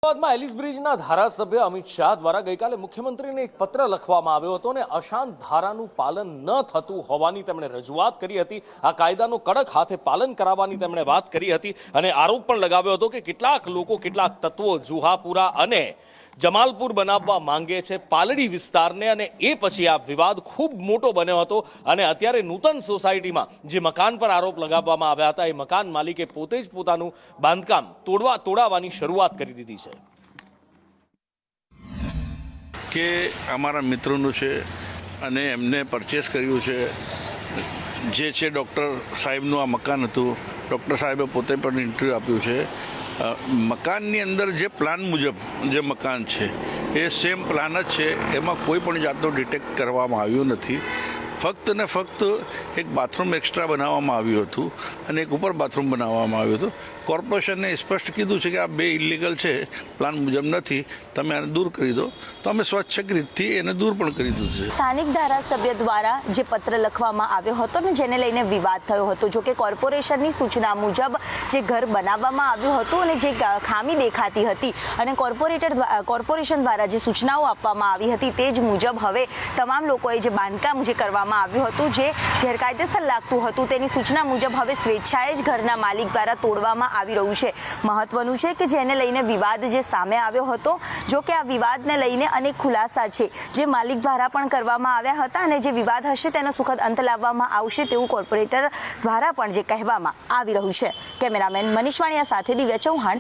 અમદાવાદમાં એલિસ બ્રિજના ધારાસભ્ય અમિત શાહ દ્વારા ગઈકાલે મુખ્યમંત્રીને એક પત્ર લખવામાં આવ્યો હતો અને અશાંત ધારાનું પાલન ન થતું હોવાની તેમણે રજૂઆત કરી હતી। આ કાયદાનું કડક હાથે પાલન કરાવવાની તેમણે વાત કરી હતી અને આરોપ પણ લગાવ્યો હતો કે કેટલાક લોકો કેટલાક તત્વો જુહાપુરા અને જમાલપુર બનાવવા માંગે છે પાલડી વિસ્તારને અને એ પછી આ વિવાદ ખૂબ મોટો બન્યો હતો અને અત્યારે નૂતન સોસાયટીમાં જે મકાન પર આરોપ લગાવવામાં આવ્યા હતા એ મકાન માલિકે પોતે જ પોતાનું બાંધકામ તોડાવવાની શરૂઆત કરી દીધી છે। કે અમારા મિત્રોનું છે અને એમને પરચેસ કર્યું છે જે છે ડૉક્ટર સાહેબનું આ મકાન હતું। ડૉક્ટર સાહેબે પોતે પણ ઇન્ટરવ્યૂ આપ્યું છે। મકાનની અંદર જે પ્લાન મુજબ જે મકાન છે એ સેમ પ્લાન જ છે, એમાં કોઈ પણ જાતનું ડિટેક્ટ કરવામાં આવ્યું નથી। ફક્ત ને ફક્ત એક બાથરૂમ એક્સ્ટ્રા બનાવવામાં આવ્યું હતું અને એક ઉપર બાથરૂમ બનાવવામાં આવ્યું હતું। કોર્પોરેશને સ્પષ્ટ કીધું છે કે આ બે ઇલીગલ છે, પ્લાન મુજબ નથી, તમે આને દૂર કરી દો, તો અમે સ્વચ્છ રીતથી એને દૂર પણ કરી દીધું છે। સ્થાનિક ધારાસભ્ય દ્વારા જે પત્ર લખવામાં આવ્યો હતો ને જેને લઈને વિવાદ થયો હતો, જો કે કોર્પોરેશનની સૂચના મુજબ જે ઘર બનાવવામાં આવ્યું હતું અને જે ખામી દેખાતી હતી અને કોર્પોરેશન દ્વારા જે સૂચનાઓ આપવામાં આવી હતી તે જ મુજબ હવે તમામ લોકોએ જે બાંધકામ જે કરવામાં આવ્યું હતું જે ગેરકાયદેસર લાગતું હતું તેની સૂચના મુજબ હવે સ્વેચ્છાએ જ ઘરના માલિક દ્વારા તોડવામાં આવી રહ્યું છે। મહત્વનું છે કે જેને લઈને વિવાદ જે સામે આવ્યો હતો, જો કે આ વિવાદને લઈને અનેક ખુલાસા છે જે માલિક દ્વારા પણ કરવામાં આવ્યા હતા અને જે વિવાદ હશે તેનો સુખદ અંત લાવવામાં આવશે તેવું કોર્પોરેટર દ્વારા પણ જે કહેવામાં આવી રહ્યું છે। કેમેરામેન મનીષ વાણિયા સાથે દિવ્યા ચૌહાણ।